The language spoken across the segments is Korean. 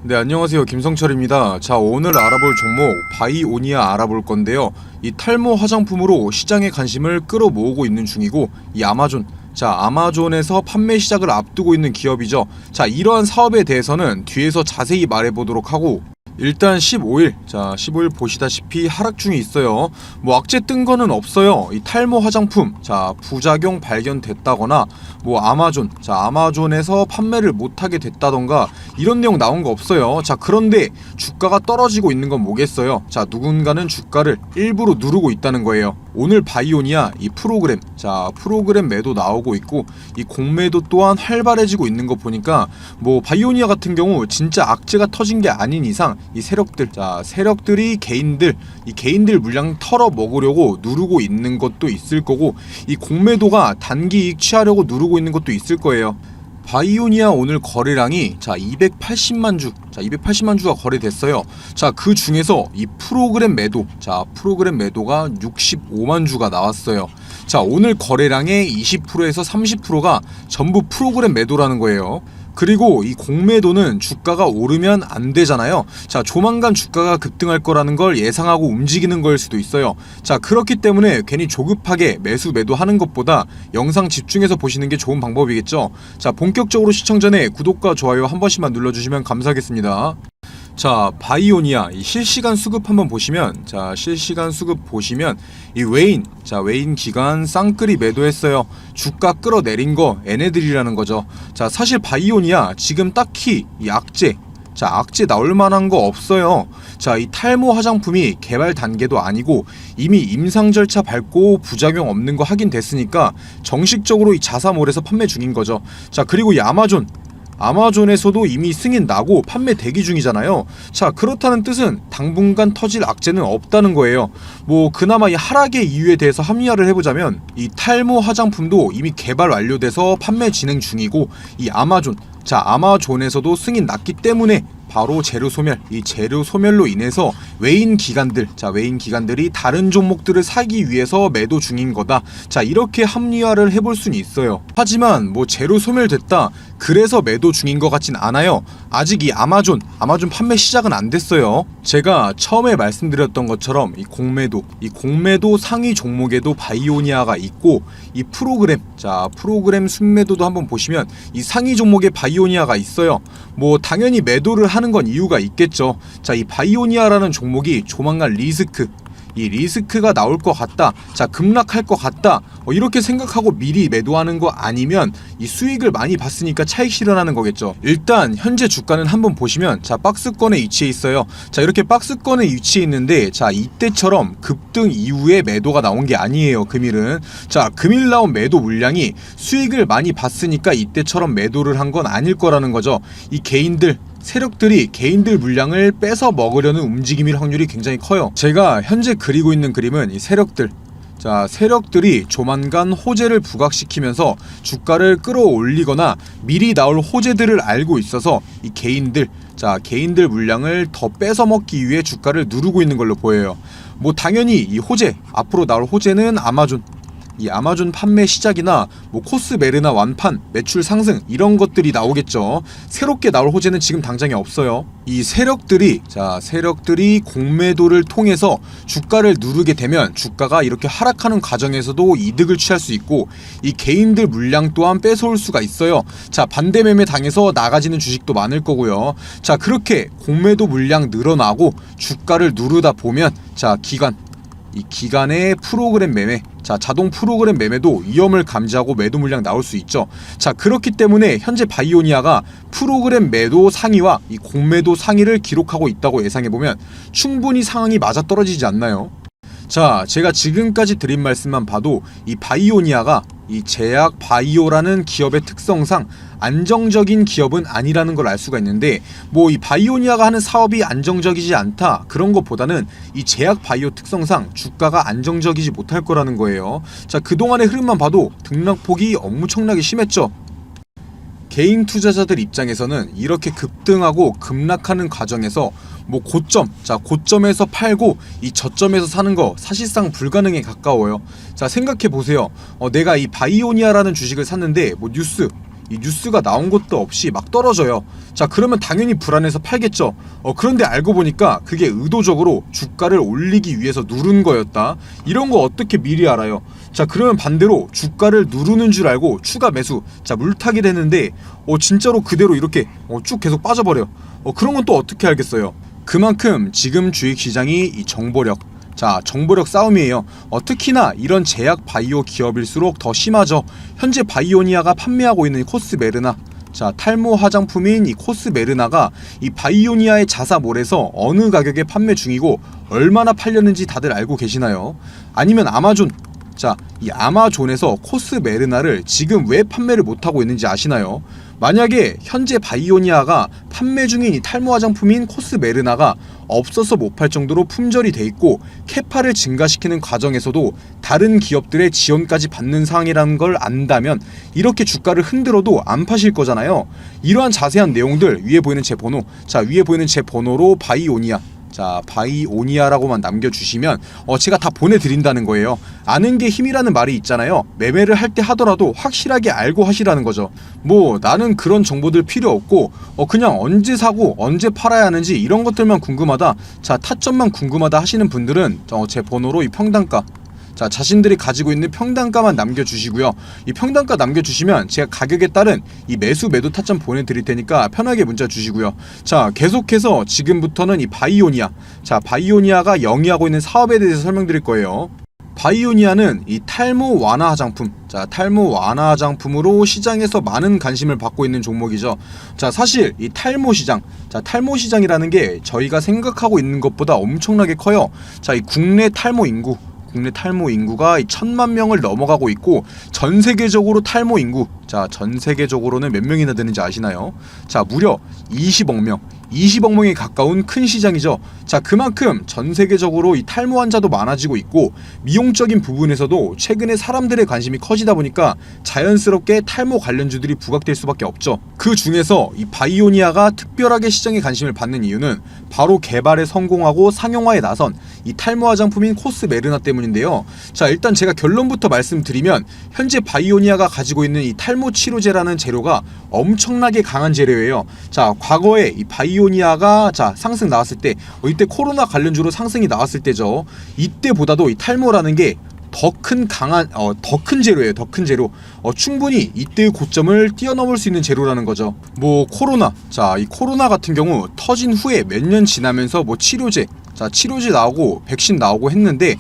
네, 안녕하세요. 김성철입니다. 자, 오늘 알아볼 종목 바이오니아 알아볼 건데요. 이 탈모 화장품으로 시장의 관심을 끌어모으고 있는 중이고, 이 아마존, 아마존에서 판매 시작을 앞두고 있는 기업이죠. 자, 이러한 사업에 대해서는 뒤에서 자세히 말해보도록 하고, 일단 15일, 15일 보시다시피 하락 중에 있어요. 뭐 악재 뜬 거는 없어요. 이 탈모 화장품, 부작용 발견됐다거나 뭐 아마존에서 판매를 못하게 됐다던가 이런 내용 나온 거 없어요. 자, 그런데 주가가 떨어지고 있는 건 뭐겠어요? 자, 누군가는 주가를 일부러 누르고 있다는 거예요. 오늘 바이오니아 이 프로그램 매도 나오고 있고, 이 공매도 또한 활발해지고 있는 거 보니까 뭐 바이오니아 같은 경우 진짜 악재가 터진 게 아닌 이상 이 세력들이 개인들 물량 털어 먹으려고 누르고 있는 것도 있을 거고, 이 공매도가 단기 이익 취하려고 누르고 있는 것도 있을 거예요. 바이오니아 오늘 거래량이 280만 주, 280만 주가 거래됐어요. 자, 그 중에서 이 프로그램 매도가 65만 주가 나왔어요. 자, 오늘 거래량의 20%에서 30%가 전부 프로그램 매도라는 거예요. 그리고 이 공매도는 주가가 오르면 안 되잖아요. 자, 조만간 주가가 급등할 거라는 걸 예상하고 움직이는 걸 수도 있어요. 자, 그렇기 때문에 괜히 조급하게 매도하는 것보다 영상 집중해서 보시는 게 좋은 방법이겠죠. 자, 본격적으로 시청 전에 구독과 좋아요 한 번씩만 눌러주시면 감사하겠습니다. 자, 바이오니아 이 실시간 수급 한번 보시면, 이 웨인 기간 쌍끌이 매도했어요. 주가 끌어내린 거 얘네들이라는 거죠. 자, 사실 바이오니아 지금 딱히 이 악재 나올 만한 거 없어요. 자, 이 탈모 화장품이 개발 단계도 아니고 이미 임상 절차 밟고 부작용 없는 거 확인됐으니까 정식적으로 이 자사몰에서 판매 중인 거죠. 자, 그리고 이 아마존에서도 이미 승인 나고 판매 대기 중이잖아요. 자, 그렇다는 뜻은 당분간 터질 악재는 없다는 거예요. 뭐 그나마 이 하락의 이유에 대해서 합리화를 해보자면, 이 탈모 화장품도 이미 개발 완료돼서 판매 진행 중이고, 이 아마존에서도 승인 났기 때문에 바로 재료 소멸로 인해서 웨인 기관들이 다른 종목들을 사기 위해서 매도 중인 거다. 자, 이렇게 합리화를 해볼 수는 있어요. 하지만 뭐 재료 소멸됐다 그래서 매도 중인 것 같진 않아요. 아직 이 아마존 판매 시작은 안 됐어요. 제가 처음에 말씀드렸던 것처럼 이 공매도 상위 종목에도 바이오니아가 있고, 이 프로그램 순매도도 한번 보시면 이 상위 종목에 바이오니아가 있어요. 뭐 당연히 매도를 하는 건 이유가 있겠죠. 자, 이 바이오니아라는 종목이 조만간 리스크가 나올 것 같다, 급락할 것 같다, 이렇게 생각하고 미리 매도하는 거 아니면 이 수익을 많이 봤으니까 차익 실현하는 거겠죠. 일단 현재 주가는 한번 보시면, 박스권에 위치해 있어요. 자, 이렇게 박스권에 위치해 있는데, 이때처럼 급등 이후에 매도가 나온 게 아니에요. 금일은 금일 나온 매도 물량이 수익을 많이 봤으니까 이때처럼 매도를 한 건 아닐 거라는 거죠. 이 세력들이 개인들 물량을 뺏어 먹으려는 움직임일 확률이 굉장히 커요. 제가 현재 그리고 있는 그림은 이 세력들이 조만간 호재를 부각시키면서 주가를 끌어올리거나 미리 나올 호재들을 알고 있어서 이 개인들 물량을 더 뺏어 먹기 위해 주가를 누르고 있는 걸로 보여요. 뭐 당연히 앞으로 나올 호재는 아마존 판매 시작이나 뭐 코스메르나 완판, 매출 상승 이런 것들이 나오겠죠. 새롭게 나올 호재는 지금 당장에 없어요. 이 세력들이 공매도를 통해서 주가를 누르게 되면 주가가 이렇게 하락하는 과정에서도 이득을 취할 수 있고, 이 개인들 물량 또한 뺏어올 수가 있어요. 자, 반대 매매 당해서 나가지는 주식도 많을 거고요. 자, 그렇게 공매도 물량 늘어나고 주가를 누르다 보면 기간의 프로그램 매매, 자동 프로그램 매매도 위험을 감지하고 매도 물량 나올 수 있죠. 자, 그렇기 때문에 현재 바이오니아가 프로그램 매도 상위와 이 공매도 상위를 기록하고 있다고 예상해보면 충분히 상황이 맞아떨어지지 않나요? 자, 제가 지금까지 드린 말씀만 봐도 이 바이오니아가 이 제약 바이오라는 기업의 특성상 안정적인 기업은 아니라는 걸 알 수가 있는데, 뭐 이 바이오니아가 하는 사업이 안정적이지 않다 그런 것보다는 이 제약 바이오 특성상 주가가 안정적이지 못할 거라는 거예요. 자, 그동안의 흐름만 봐도 등락폭이 엄청나게 심했죠. 개인 투자자들 입장에서는 이렇게 급등하고 급락하는 과정에서 뭐 고점에서 팔고 이 저점에서 사는 거 사실상 불가능에 가까워요. 자, 생각해 보세요. 내가 이 바이오니아라는 주식을 샀는데 뭐 이 뉴스가 나온 것도 없이 막 떨어져요. 자, 그러면 당연히 불안해서 팔겠죠. 그런데 알고 보니까 그게 의도적으로 주가를 올리기 위해서 누른 거였다. 이런 거 어떻게 미리 알아요? 자, 그러면 반대로 주가를 누르는 줄 알고 추가 매수, 자, 물타기를 했는데 진짜로 그대로 이렇게 쭉 계속 빠져버려. 그런 건 또 어떻게 알겠어요? 그만큼 지금 주식시장이 이 정보력, 자, 정보력 싸움이에요. 특히나 이런 제약 바이오 기업일수록 더 심하죠. 현재 바이오니아가 판매하고 있는 코스메르나, 자, 탈모 화장품인 이 코스메르나가 이 바이오니아의 자사몰에서 어느 가격에 판매 중이고 얼마나 팔렸는지 다들 알고 계시나요? 아니면 아마존, 자, 이 아마존에서 코스메르나를 지금 왜 판매를 못하고 있는지 아시나요? 만약에 현재 바이오니아가 판매 중인 이 탈모 화장품인 코스메르나가 없어서 못 팔 정도로 품절이 돼 있고 캐파를 증가시키는 과정에서도 다른 기업들의 지원까지 받는 상황이라는 걸 안다면 이렇게 주가를 흔들어도 안 파실 거잖아요. 이러한 자세한 내용들 위에 보이는 제 번호, 자, 위에 보이는 제 번호로 바이오니아, 자, 바이오니아라고만 남겨주시면 제가 다 보내드린다는 거예요. 아는 게 힘이라는 말이 있잖아요. 매매를 할 때 하더라도 확실하게 알고 하시라는 거죠. 뭐 나는 그런 정보들 필요 없고 그냥 언제 사고 언제 팔아야 하는지 이런 것들만 궁금하다, 자, 타점만 궁금하다 하시는 분들은 제 번호로 이 평단가, 자, 자신들이 가지고 있는 평단가만 남겨주시고요. 이 평단가 남겨주시면 제가 가격에 따른 이 매수 매도 타점 보내드릴 테니까 편하게 문자 주시고요. 자, 계속해서 지금부터는 이 바이오니아, 자, 바이오니아가 영위하고 있는 사업에 대해서 설명드릴 거예요. 바이오니아는 이 탈모 완화 화장품, 자, 탈모 완화 화장품으로 시장에서 많은 관심을 받고 있는 종목이죠. 자, 사실 이 탈모 시장, 자, 탈모 시장이라는 게 저희가 생각하고 있는 것보다 엄청나게 커요. 자, 이 국내 탈모 인구가 1000만 명을 넘어가고 있고 전 세계적으로 탈모 인구, 자, 전 세계적으로는 몇 명이나 되는지 아시나요? 자, 무려 20억 명, 20억 명에 가까운 큰 시장이죠. 자, 그만큼 전 세계적으로 이 탈모 환자도 많아지고 있고 미용적인 부분에서도 최근에 사람들의 관심이 커지다 보니까 자연스럽게 탈모 관련주들이 부각될 수밖에 없죠. 그 중에서 이 바이오니아가 특별하게 시장에 관심을 받는 이유는 바로 개발에 성공하고 상용화에 나선 이 탈모 화장품인 코스메르나 때문인데요. 자, 일단 제가 결론부터 말씀드리면 현재 바이오니아가 가지고 있는 이 탈모 치료제라는 재료가 엄청나게 강한 재료예요. 자, 과거에 이 바이오니아가 상승 나왔을 때, 이때 코로나 관련주로 상승이 나왔을 때죠. 이때보다도 이 탈모라는 게 더 큰 재료예요. 더 큰 재료. 충분히 이때의 고점을 뛰어넘을 수 있는 재료라는 거죠. 뭐 코로나, 자, 이 코로나 같은 경우 터진 후에 몇 년 지나면서 뭐 치료제, 자, 치료제 나오고 백신 나오고 했는데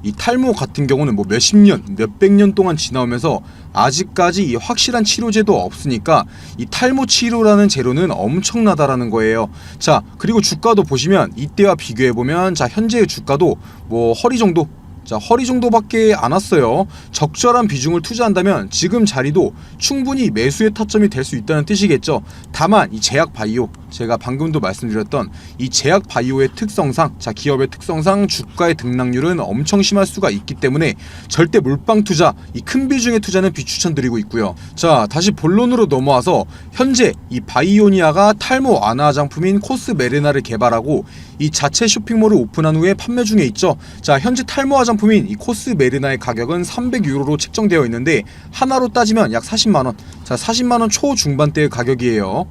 이 탈모 같은 경우는 뭐 몇십 년, 몇백 년 동안 지나오면서 아직까지 이 확실한 치료제도 없으니까 이 탈모 치료라는 재료는 엄청나다라는 거예요. 자, 그리고 주가도 보시면 이때와 비교해보면, 자, 현재의 주가도 뭐 허리 정도, 자, 허리 정도밖에 안 왔어요. 적절한 비중을 투자한다면 지금 자리도 충분히 매수의 타점이 될 수 있다는 뜻이겠죠. 다만 이 제약 바이오, 제가 방금도 말씀드렸던 이 제약 바이오의 특성상, 자, 기업의 특성상 주가의 등락률은 엄청 심할 수가 있기 때문에 절대 몰빵 투자, 이 큰 비중의 투자는 비추천드리고 있고요. 자, 다시 본론으로 넘어와서 현재 이 바이오니아가 탈모 완화 화장품인 코스메르나를 개발하고 이 자체 쇼핑몰을 오픈한 후에 판매 중에 있죠. 자, 현재 탈모 화장품인 이 코스메르나의 가격은 300유로로 책정되어 있는데 하나로 따지면 약 40만원, 자, 40만원 초중반대의 가격이에요.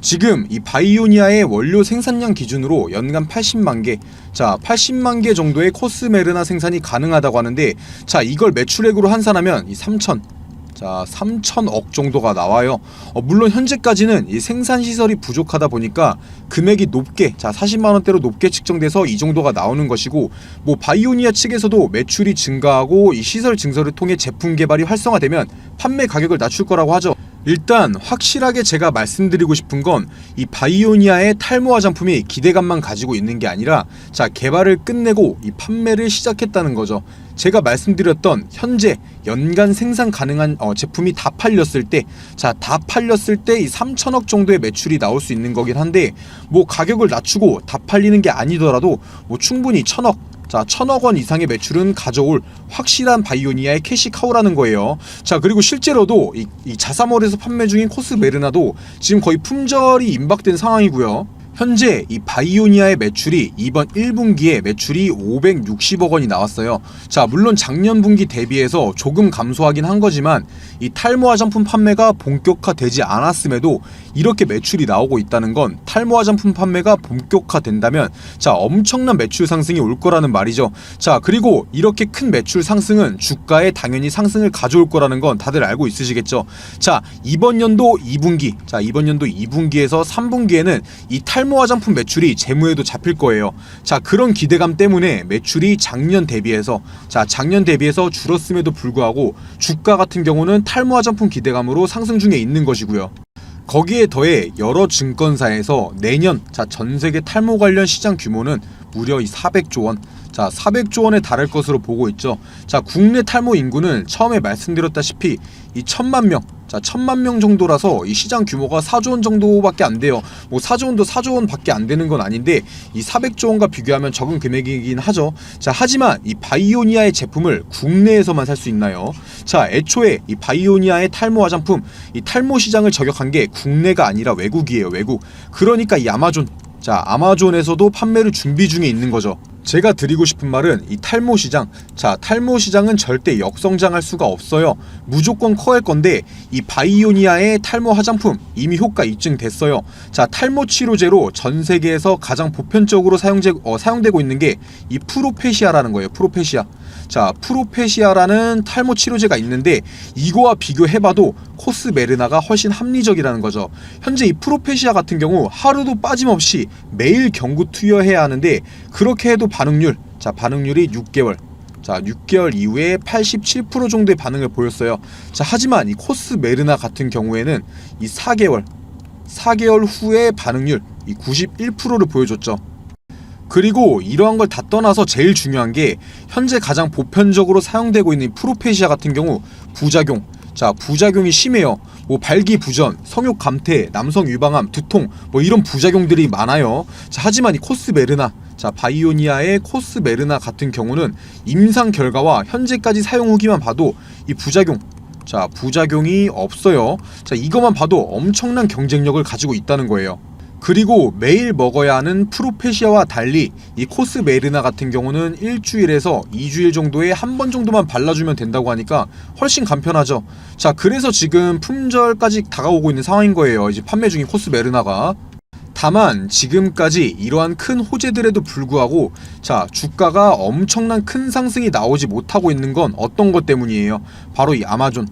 지금 이 바이오니아의 원료 생산량 기준으로 연간 80만 개, 자, 80만 개 정도의 코스메르나 생산이 가능하다고 하는데, 자, 이걸 매출액으로 환산하면 이 3천억 정도가 나와요. 물론 현재까지는 이 생산 시설이 부족하다 보니까 금액이 높게, 자, 40만원대로 높게 측정돼서 이 정도가 나오는 것이고, 뭐 바이오니아 측에서도 매출이 증가하고 이 시설 증설을 통해 제품 개발이 활성화되면 판매 가격을 낮출 거라고 하죠. 일단 확실하게 제가 말씀드리고 싶은 건 이 바이오니아의 탈모 화장품이 기대감만 가지고 있는 게 아니라, 자, 개발을 끝내고 이 판매를 시작했다는 거죠. 제가 말씀드렸던 현재 연간 생산 가능한 제품이 다 팔렸을 때, 자, 다 팔렸을 때 이 3천억 정도의 매출이 나올 수 있는 거긴 한데, 뭐 가격을 낮추고 다 팔리는 게 아니더라도 뭐 충분히 1000억, 자, 1000억원 이상의 매출은 가져올 확실한 바이오니아의 캐시카우라는 거예요. 자, 그리고 실제로도 이 자사몰에서 판매 중인 코스메르나도 지금 거의 품절이 임박된 상황이고요. 현재 이 바이오니아의 매출이 이번 1분기에 매출이 560억 원이 나왔어요. 자, 물론 작년 분기 대비해서 조금 감소하긴 한 거지만 이 탈모 화장품 판매가 본격화되지 않았음에도 이렇게 매출이 나오고 있다는 건 탈모 화장품 판매가 본격화된다면 자, 엄청난 매출 상승이 올 거라는 말이죠. 자, 그리고 이렇게 큰 매출 상승은 주가에 당연히 상승을 가져올 거라는 건 다들 알고 있으시겠죠. 자, 이번 연도 2분기, 자, 이번 연도 2분기에서 3분기에는 이 탈모 화장품 매출이 재무에도 잡힐 거예요. 자, 그런 기대감 때문에 매출이 작년 대비해서 줄었음에도 불구하고 주가 같은 경우는 탈모 화장품 기대감으로 상승 중에 있는 것이고요. 거기에 더해 여러 증권사에서 내년 전 세계 탈모 관련 시장 규모는 무려 이 400조 원, 400조 원에 달할 것으로 보고 있죠. 자, 국내 탈모 인구는 처음에 말씀드렸다시피 이 1000만 명, 1000만 명 정도라서 이 시장 규모가 4조 원 정도밖에 안 돼요. 뭐 4조 원도 4조 원밖에 안 되는 건 아닌데 이 400조 원과 비교하면 적은 금액이긴 하죠. 자, 하지만 이 바이오니아의 제품을 국내에서만 살 수 있나요? 자, 애초에 이 바이오니아의 탈모 화장품, 이 탈모 시장을 저격한 게 국내가 아니라 외국이에요, 외국. 그러니까 이 아마존에서도 판매를 준비 중에 있는 거죠. 제가 드리고 싶은 말은 이 탈모 시장, 탈모 시장은 절대 역성장할 수가 없어요. 무조건 커갈 건데 이 바이오니아의 탈모 화장품 이미 효과 입증됐어요. 자, 탈모 치료제로 전 세계에서 가장 보편적으로 사용되고 있는 게 이 프로페시아라는 거예요. 프로페시아. 자, 프로페시아라는 탈모 치료제가 있는데 이거와 비교해봐도 코스메르나가 훨씬 합리적이라는 거죠. 현재 이 프로페시아 같은 경우 하루도 빠짐없이 매일 경구 투여해야 하는데 그렇게 해도 반응률이 6개월 6개월 이후에 87% 정도의 반응을 보였어요. 자, 하지만 이 코스메르나 같은 경우에는 이 4개월 후에 반응률 이 91%를 보여줬죠. 그리고 이러한 걸 다 떠나서 제일 중요한 게 현재 가장 보편적으로 사용되고 있는 프로페시아 같은 경우 부작용이 심해요. 뭐 발기부전, 성욕 감퇴, 남성 유방암, 두통 뭐 이런 부작용들이 많아요. 자, 하지만 이 코스메르나, 바이오니아의 코스메르나 같은 경우는 임상 결과와 현재까지 사용 후기만 봐도 이 부작용이 없어요. 자, 이것만 봐도 엄청난 경쟁력을 가지고 있다는 거예요. 그리고 매일 먹어야 하는 프로페시아와 달리 이 코스메르나 같은 경우는 일주일에서 2주일 정도에 한 번 정도만 발라주면 된다고 하니까 훨씬 간편하죠. 자, 그래서 지금 품절까지 다가오고 있는 상황인 거예요. 이제 판매 중인 코스메르나가. 다만 지금까지 이러한 큰 호재들에도 불구하고 주가가 엄청난 큰 상승이 나오지 못하고 있는 건 어떤 것 때문이에요? 바로 이 아마존.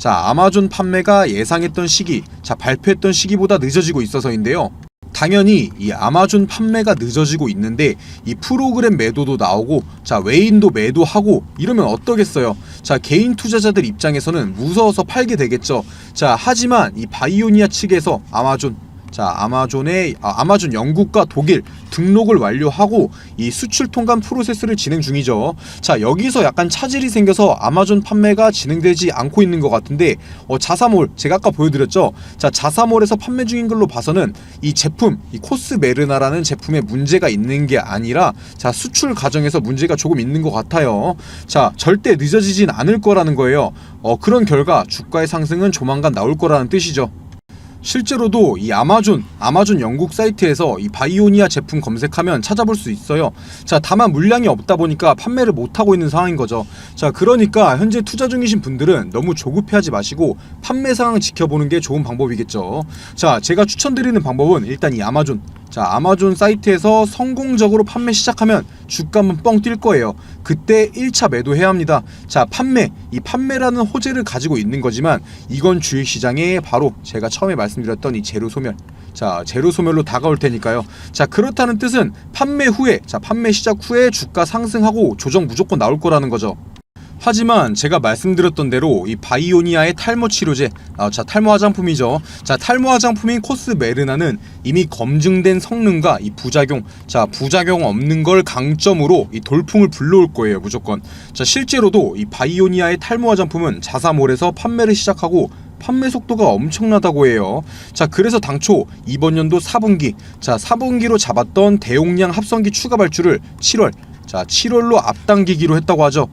아마존 판매가 예상했던 시기, 발표했던 시기보다 늦어지고 있어서인데요. 당연히 이 아마존 판매가 늦어지고 있는데 이 프로그램 매도도 나오고 외인도 매도하고 이러면 어떠겠어요? 개인 투자자들 입장에서는 무서워서 팔게 되겠죠. 하지만 이 바이오니아 측에서 아마존 영국과 독일 등록을 완료하고 이 수출 통관 프로세스를 진행 중이죠. 여기서 약간 차질이 생겨서 아마존 판매가 진행되지 않고 있는 것 같은데 자사몰, 제가 아까 보여드렸죠. 자사몰에서 판매 중인 걸로 봐서는 이 제품, 이 코스메르나라는 제품에 문제가 있는 게 아니라 수출 과정에서 문제가 조금 있는 것 같아요. 절대 늦어지진 않을 거라는 거예요. 그런 결과 주가의 상승은 조만간 나올 거라는 뜻이죠. 실제로도 이 아마존 영국 사이트에서 이 바이오니아 제품 검색하면 찾아볼 수 있어요. 다만 물량이 없다 보니까 판매를 못하고 있는 상황인 거죠. 그러니까 현재 투자 중이신 분들은 너무 조급해하지 마시고 판매 상황 지켜보는 게 좋은 방법이겠죠. 제가 추천드리는 방법은 일단 이 아마존 사이트에서 성공적으로 판매 시작하면 주가 한번 뻥 뛸 거예요. 그때 1차 매도해야 합니다. 이 판매라는 호재를 가지고 있는 거지만 이건 주식시장에 바로 제가 처음에 말씀드렸던 이 제로 소멸로 다가올 테니까요. 그렇다는 뜻은 판매 시작 후에 주가 상승하고 조정 무조건 나올 거라는 거죠. 하지만 제가 말씀드렸던 대로 이 바이오니아의 탈모 치료제, 탈모 화장품이죠. 탈모 화장품인 코스메르나는 이미 검증된 성능과 이 부작용 없는 걸 강점으로 이 돌풍을 불러올 거예요, 무조건. 실제로도 이 바이오니아의 탈모 화장품은 자사몰에서 판매를 시작하고 판매 속도가 엄청나다고 해요. 그래서 당초 이번 연도 4분기로 잡았던 대용량 합성기 추가 발주를 7월로 앞당기기로 했다고 하죠.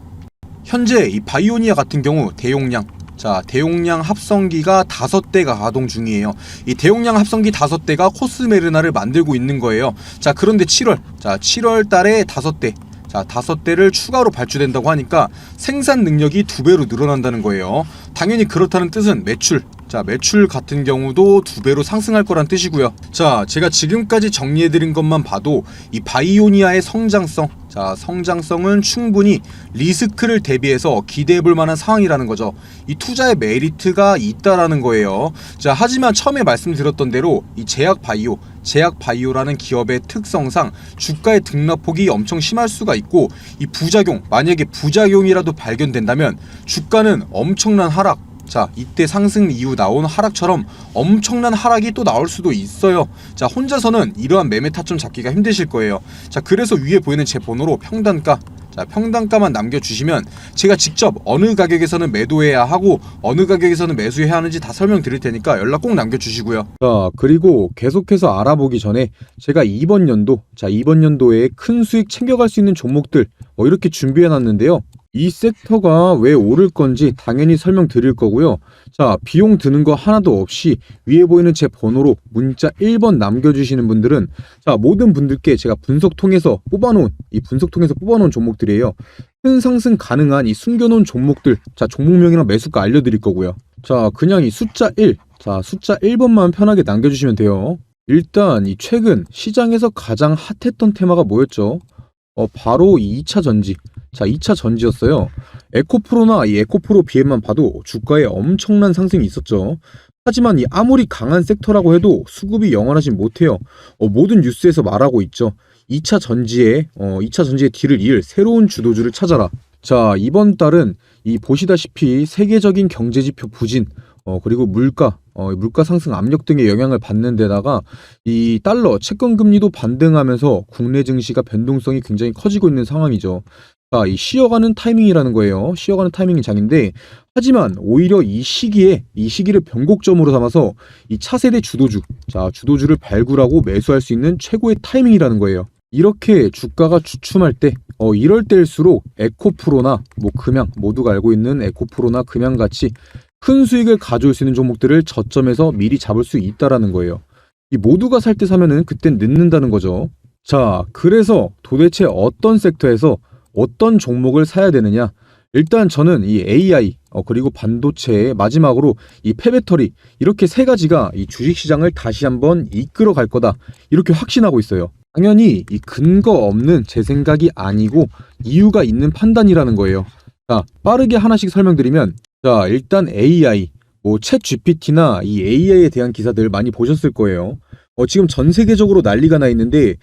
현재 이 바이오니아 같은 경우 대용량 자, 대용량 합성기가 5대가 가동 중이에요. 이 대용량 합성기 5대가 코스메르나를 만들고 있는 거예요. 자, 그런데 7월 달에 5대, 자, 5대를 추가로 발주된다고 하니까 생산 능력이 2배로 늘어난다는 거예요. 당연히 그렇다는 뜻은 매출, 자, 매출 같은 경우도 2배로 상승할 거란 뜻이고요. 자, 제가 지금까지 정리해드린 것만 봐도 이 바이오니아의 성장성, 자, 성장성은 충분히 리스크를 대비해서 기대해볼 만한 상황이라는 거죠. 이 투자의 메리트가 있다라는 거예요. 자, 하지만 처음에 말씀드렸던 대로 이 제약바이오라는 기업의 특성상 주가의 등락폭이 엄청 심할 수가 있고, 이 부작용, 만약에 부작용이라도 발견된다면 주가는 엄청난 하락, 자, 이때 상승 이후 나온 하락처럼 엄청난 하락이 또 나올 수도 있어요. 자, 혼자서는 이러한 매매 타점 잡기가 힘드실 거예요. 자, 그래서 위에 보이는 제 번호로 평단가, 자, 평단가만 남겨주시면 제가 직접 어느 가격에서는 매도해야 하고 어느 가격에서는 매수해야 하는지 다 설명드릴 테니까 연락 꼭 남겨주시고요. 자, 그리고 계속해서 알아보기 전에 제가 이번 연도에 큰 수익 챙겨갈 수 있는 종목들 이렇게 준비해놨는데요. 이 섹터가 왜 오를 건지 당연히 설명드릴 거고요. 자, 비용 드는 거 하나도 없이 위에 보이는 제 번호로 문자 1번 남겨주시는 분들은, 자, 모든 분들께 제가 분석 통해서 뽑아놓은 종목들이에요. 큰 상승 가능한 이 숨겨놓은 종목들, 자, 종목명이랑 매수가 알려드릴 거고요. 자, 그냥 이 숫자 1, 자, 숫자 1번만 편하게 남겨주시면 돼요. 일단 이 최근 시장에서 가장 핫했던 테마가 뭐였죠? 바로 이 2차 전지. 자, 2차 전지였어요. 에코프로나 이 에코프로 BM만 봐도 주가에 엄청난 상승이 있었죠. 하지만 이 아무리 강한 섹터라고 해도 수급이 영원하진 못해요. 모든 뉴스에서 말하고 있죠. 2차 전지의 뒤를 이을 새로운 주도주를 찾아라. 자, 이번 달은 이 보시다시피 세계적인 경제지표 부진, 그리고 물가 상승 압력 등의 영향을 받는 데다가 이 달러 채권 금리도 반등하면서 국내 증시가 변동성이 굉장히 커지고 있는 상황이죠. 자, 이 쉬어가는 타이밍이라는 거예요. 쉬어가는 타이밍이 장인데, 하지만 오히려 이 시기를 변곡점으로 삼아서 이 차세대 주도주를 발굴하고 매수할 수 있는 최고의 타이밍이라는 거예요. 이렇게 주가가 주춤할 때, 이럴 때일수록 에코프로나 금양, 모두가 알고 있는 에코프로나 금양같이 큰 수익을 가져올 수 있는 종목들을 저점에서 미리 잡을 수 있다라는 거예요. 이 모두가 살 때 사면은 그땐 늦는다는 거죠. 자, 그래서 도대체 어떤 섹터에서 어떤 종목을 사야 되느냐? 일단 저는 이 AI, 그리고 반도체, 마지막으로 이 폐배터리, 이렇게 세 가지가 이 주식시장을 다시 한번 이끌어 갈 거다, 이렇게 확신하고 있어요. 당연히 이 근거 없는 제 생각이 아니고 이유가 있는 판단이라는 거예요. 자, 빠르게 하나씩 설명드리면, 자, 일단 AI, 챗 GPT나 이 AI에 대한 기사들 많이 보셨을 거예요. 지금 전 세계적으로 난리가 나 있는데,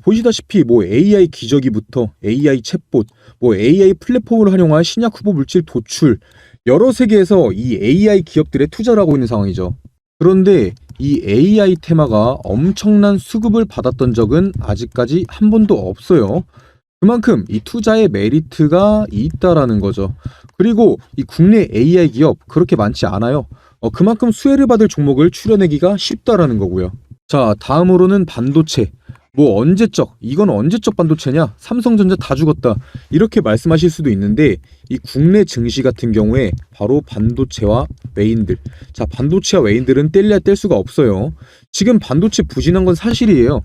보시다시피 AI 기저귀부터 AI 챗봇, AI 플랫폼을 활용한 신약 후보 물질 도출, 여러 세계에서 이 AI 기업들에 투자를 하고 있는 상황이죠. 그런데 이 AI 테마가 엄청난 수급을 받았던 적은 아직까지 한 번도 없어요. 그만큼 이 투자의 메리트가 있다라는 거죠. 그리고 이 국내 AI 기업 그렇게 많지 않아요. 그만큼 수혜를 받을 종목을 추려내기가 쉽다라는 거고요. 자, 다음으로는 반도체. 이건 언제적 반도체냐? 삼성전자 다 죽었다, 이렇게 말씀하실 수도 있는데, 이 국내 증시 같은 경우에 바로 반도체와 외인들, 자, 반도체와 외인들은 뗄래야 뗄 수가 없어요. 지금 반도체 부진한 건 사실이에요.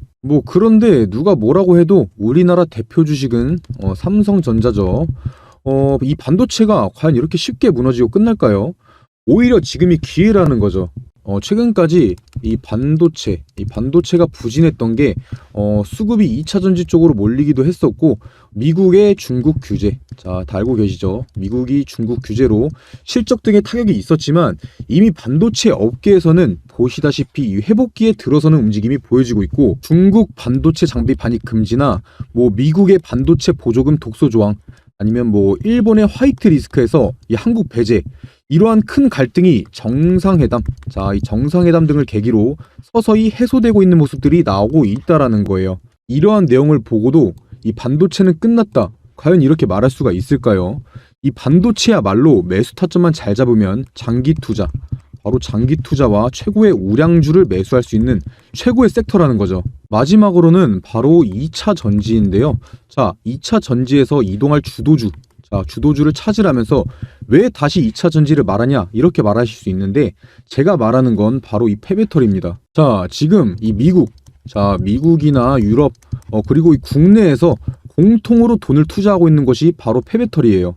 그런데 누가 뭐라고 해도 우리나라 대표 주식은 삼성전자죠. 이 반도체가 과연 이렇게 쉽게 무너지고 끝날까요? 오히려 지금이 기회라는 거죠. 최근까지 이 반도체가 부진했던 게 수급이 2차 전지 쪽으로 몰리기도 했었고, 미국의 중국 규제, 자, 다 알고 계시죠? 미국이 중국 규제로 실적 등의 타격이 있었지만 이미 반도체 업계에서는 보시다시피 이 회복기에 들어서는 움직임이 보여지고 있고, 중국 반도체 장비 반입 금지나 미국의 반도체 보조금 독소 조항, 아니면 일본의 화이트 리스크에서 이 한국 배제, 이러한 큰 갈등이 정상회담, 자, 이 정상회담 등을 계기로 서서히 해소되고 있는 모습들이 나오고 있다라는 거예요. 이러한 내용을 보고도 이 반도체는 끝났다, 과연 이렇게 말할 수가 있을까요? 이 반도체야말로 매수 타점만 잘 잡으면 장기 투자, 바로 장기 투자와 최고의 우량주를 매수할 수 있는 최고의 섹터라는 거죠. 마지막으로는 바로 2차 전지인데요. 자, 2차 전지에서 이동할 주도주, 자, 자, 주도주를 찾으라면서 왜 다시 2차 전지를 말하냐 이렇게 말하실 수 있는데, 제가 말하는 건 바로 이 폐배터리입니다. 자, 지금 이 미국이나 유럽 그리고 이 국내에서 공통으로 돈을 투자하고 있는 것이 바로 폐배터리예요.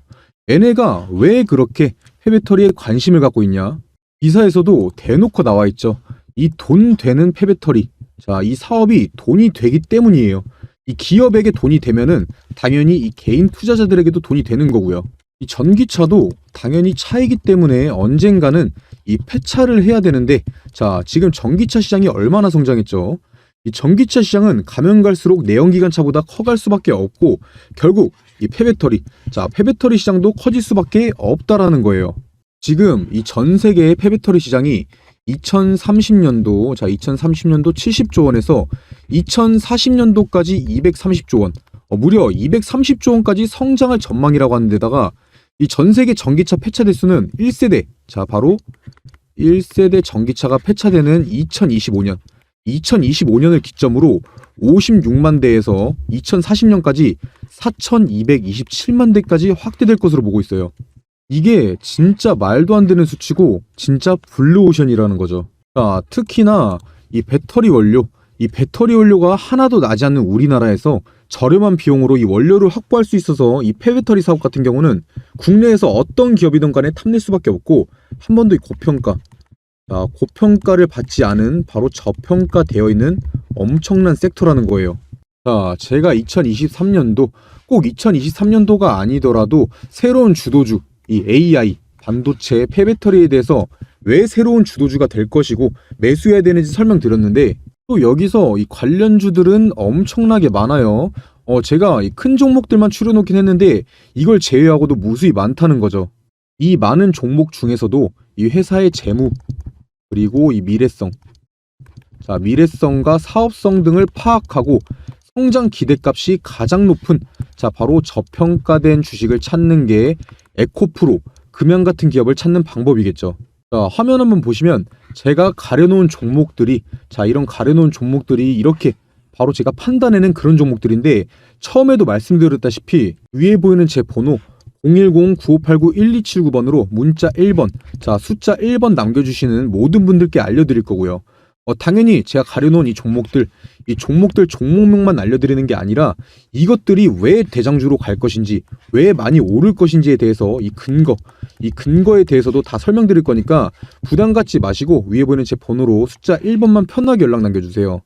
얘네가 왜 그렇게 폐배터리에 관심을 갖고 있냐? 기사에서도 대놓고 나와 있죠. 이 돈 되는 폐배터리. 자, 이 사업이 돈이 되기 때문이에요. 이 기업에게 돈이 되면은 당연히 이 개인 투자자들에게도 돈이 되는 거고요. 이 전기차도 당연히 차이기 때문에 언젠가는 이 폐차를 해야 되는데, 자, 지금 전기차 시장이 얼마나 성장했죠? 이 전기차 시장은 가면 갈수록 내연기관차보다 커갈 수밖에 없고, 결국 이 폐배터리, 자, 폐배터리 시장도 커질 수밖에 없다라는 거예요. 지금 이 전 세계의 폐배터리 시장이 2030년도 70조 원에서 2040년도까지 230조 원, 무려 230조 원까지 성장할 전망이라고 하는 데다가, 이 전 세계 전기차 폐차 대수는 1세대, 자, 바로 1세대 전기차가 폐차되는 2025년을 기점으로 56만 대에서 2040년까지 4,227만 대까지 확대될 것으로 보고 있어요. 이게 진짜 말도 안 되는 수치고 진짜 블루오션이라는 거죠. 자, 특히나 이 배터리 원료가 하나도 나지 않는 우리나라에서 저렴한 비용으로 이 원료를 확보할 수 있어서 이 폐배터리 사업 같은 경우는 국내에서 어떤 기업이든 간에 탐낼 수밖에 없고, 한 번 더 이 고평가를 받지 않은 바로 저평가되어 있는 엄청난 섹터라는 거예요. 자, 제가 2023년도, 꼭 2023년도가 아니더라도 새로운 주도주, 이 AI, 반도체, 폐배터리에 대해서 왜 새로운 주도주가 될 것이고 매수해야 되는지 설명드렸는데, 또 여기서 이 관련주들은 엄청나게 많아요. 제가 이 큰 종목들만 추려놓긴 했는데 이걸 제외하고도 무수히 많다는 거죠. 이 많은 종목 중에서도 이 회사의 재무, 그리고 이 미래성과 사업성 등을 파악하고 성장 기대값이 가장 높은, 자, 바로 저평가된 주식을 찾는 게 에코프로, 금양 같은 기업을 찾는 방법이겠죠. 자, 화면 한번 보시면 제가 가려놓은 종목들이, 자, 이런 가려놓은 종목들이 이렇게 바로 제가 판단해낸 그런 종목들인데, 처음에도 말씀드렸다시피 위에 보이는 제 번호 010-9589-1279번으로 문자 1번, 자, 숫자 1번 남겨주시는 모든 분들께 알려드릴 거고요. 당연히 제가 가려놓은 이 종목들 종목명만 알려드리는 게 아니라 이것들이 왜 대장주로 갈 것인지, 왜 많이 오를 것인지에 대해서 이 근거에 대해서도 다 설명드릴 거니까 부담 갖지 마시고 위에 보이는 제 번호로 숫자 1번만 편하게 연락 남겨주세요.